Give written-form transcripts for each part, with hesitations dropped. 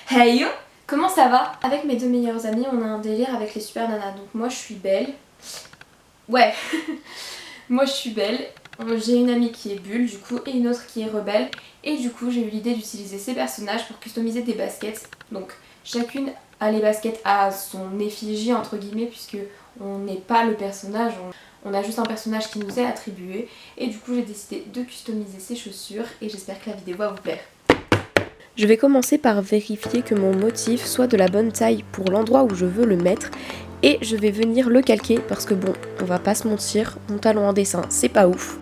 Hey, comment ça va? Avec mes deux meilleures amies, on a un délire avec les super nanas. Donc moi je suis belle. Ouais, moi je suis belle. J'ai une amie qui est Bulle du coup et une autre qui est Rebelle. Et du coup j'ai eu l'idée d'utiliser ces personnages pour customiser des baskets. Donc chacune a les baskets à son effigie entre guillemets puisque on n'est pas le personnage. On a juste un personnage qui nous est attribué. Et du coup j'ai décidé de customiser ces chaussures et j'espère que la vidéo va vous plaire. Je vais commencer par vérifier que mon motif soit de la bonne taille pour l'endroit où je veux le mettre et je vais venir le calquer parce que bon, on va pas se mentir, mon talent en dessin c'est pas ouf.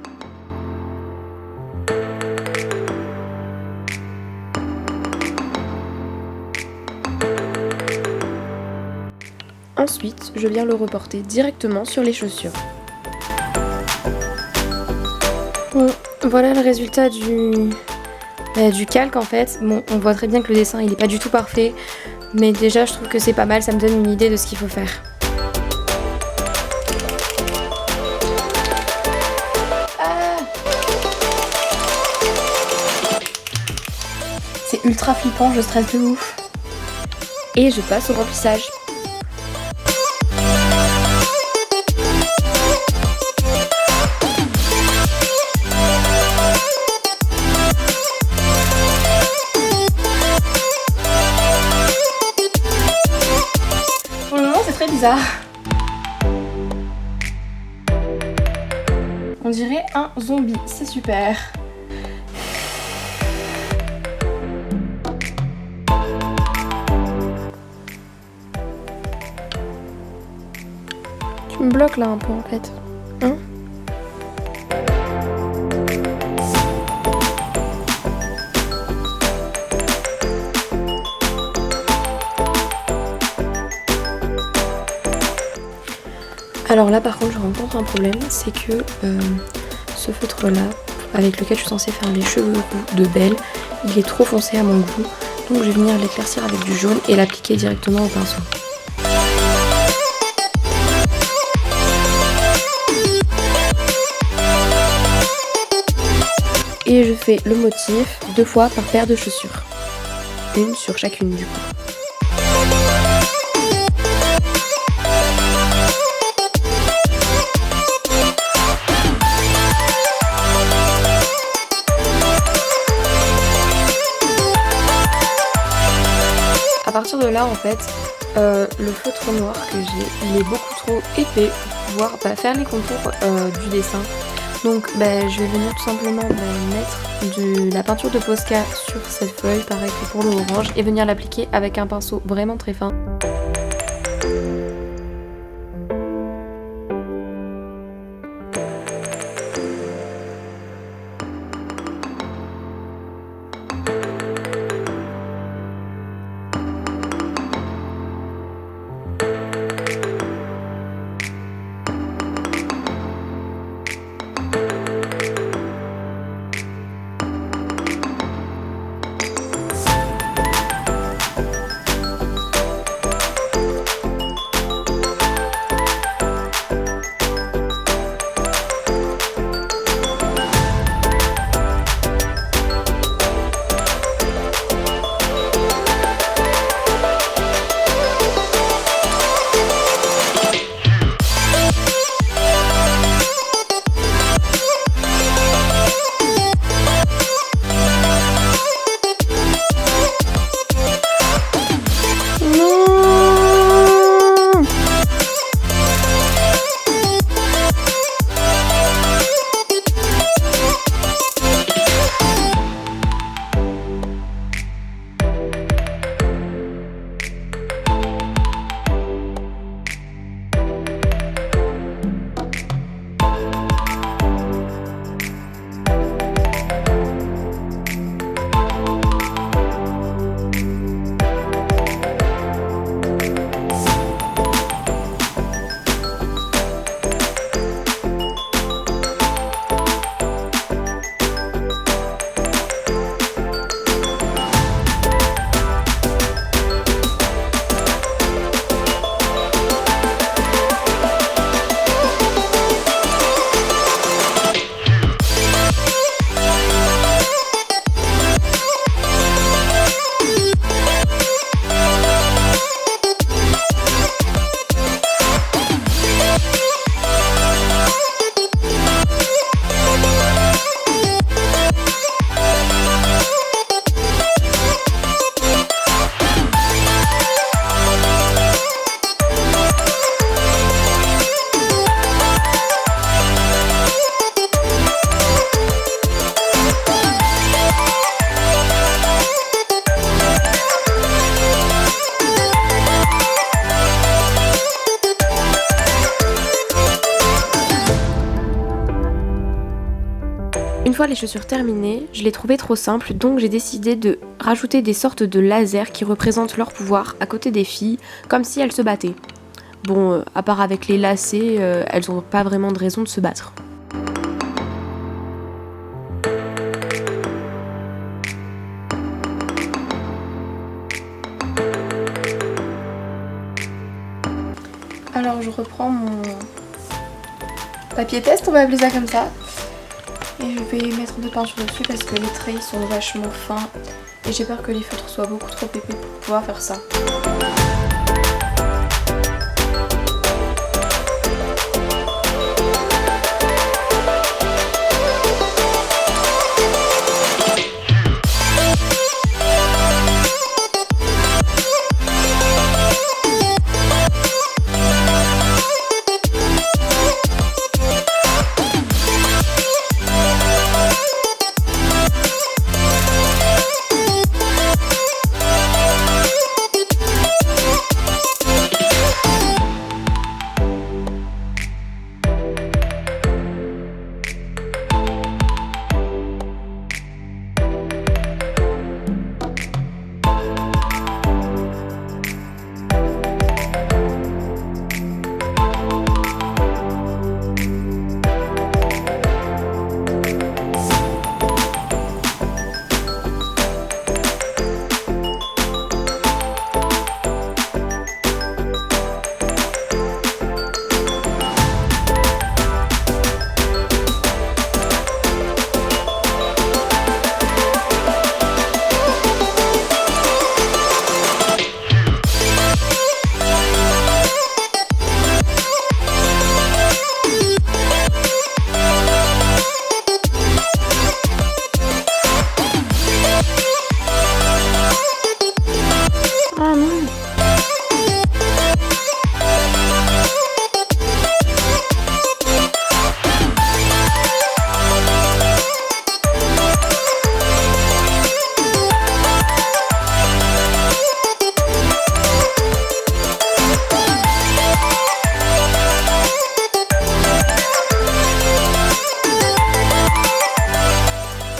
Ensuite, je viens le reporter directement sur les chaussures. Bon, voilà le résultat du calque en fait. Bon, on voit très bien que le dessin il est pas du tout parfait, mais déjà je trouve que c'est pas mal, ça me donne une idée de ce qu'il faut faire. C'est ultra flippant, je stresse de ouf. Et je passe au remplissage. Pour le moment, c'est très bizarre. On dirait un zombie, c'est super. Tu me bloques là un peu en fait. Hein? Alors là par contre je rencontre un problème, c'est que ce feutre là avec lequel je suis censée faire les cheveux roux de Belle, il est trop foncé à mon goût, donc je vais venir l'éclaircir avec du jaune et l'appliquer directement au pinceau. Et je fais le motif 2 fois par paire de chaussures, une sur chacune du coup. À partir de là en fait, le feutre noir que j'ai, il est beaucoup trop épais pour pouvoir faire les contours du dessin. Donc je vais venir tout simplement mettre de la peinture de Posca sur cette feuille, pareil que pour le orange, et venir l'appliquer avec un pinceau vraiment très fin. Une fois les chaussures terminées, je les trouvais trop simples, donc j'ai décidé de rajouter des sortes de lasers qui représentent leur pouvoir à côté des filles, comme si elles se battaient. Bon, à part avec les lacets, elles n'ont pas vraiment de raison de se battre. Alors je reprends mon papier test, on va appeler ça comme ça. Et je vais mettre un peu de peinture dessus parce que les traits sont vachement fins. Et j'ai peur que les feutres soient beaucoup trop épais pour pouvoir faire ça.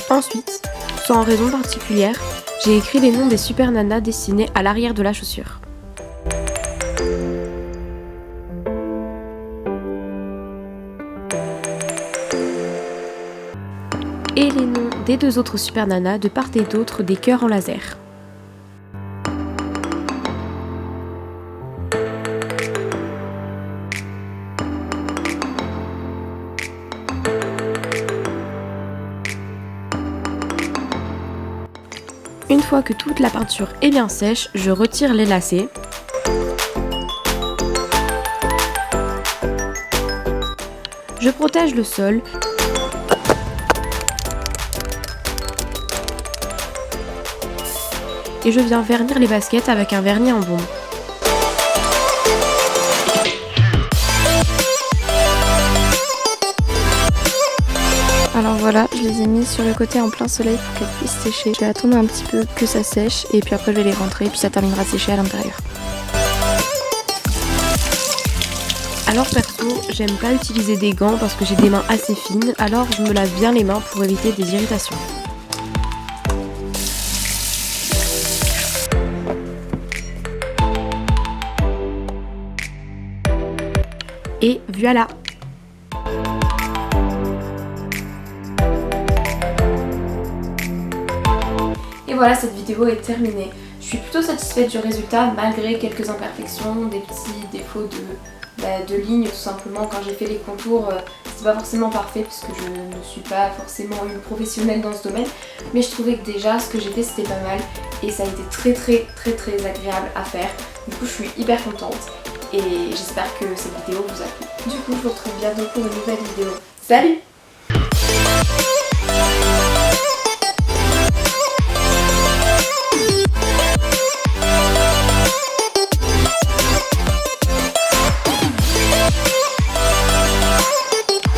Ensuite, sans raison particulière, j'ai écrit les noms des super nanas dessinés à l'arrière de la chaussure. Et les noms des deux autres super nanas de part et d'autre des cœurs en laser. Une fois que toute la peinture est bien sèche, je retire les lacets. Je protège le sol. Et je viens vernir les baskets avec un vernis en bombe. Alors voilà, je les ai mis sur le côté en plein soleil pour qu'elles puissent sécher. Je vais attendre un petit peu que ça sèche et puis après je vais les rentrer et puis ça terminera de sécher à l'intérieur. Alors perso, j'aime pas utiliser des gants parce que j'ai des mains assez fines, alors je me lave bien les mains pour éviter des irritations. Et voilà! Et voilà, cette vidéo est terminée. Je suis plutôt satisfaite du résultat malgré quelques imperfections, des petits défauts de lignes tout simplement. Quand j'ai fait les contours, c'est pas forcément parfait parce que je ne suis pas forcément une professionnelle dans ce domaine. Mais je trouvais que déjà ce que j'ai fait c'était pas mal et ça a été très agréable à faire. Du coup je suis hyper contente et j'espère que cette vidéo vous a plu. Du coup je vous retrouve bientôt pour une nouvelle vidéo. Salut!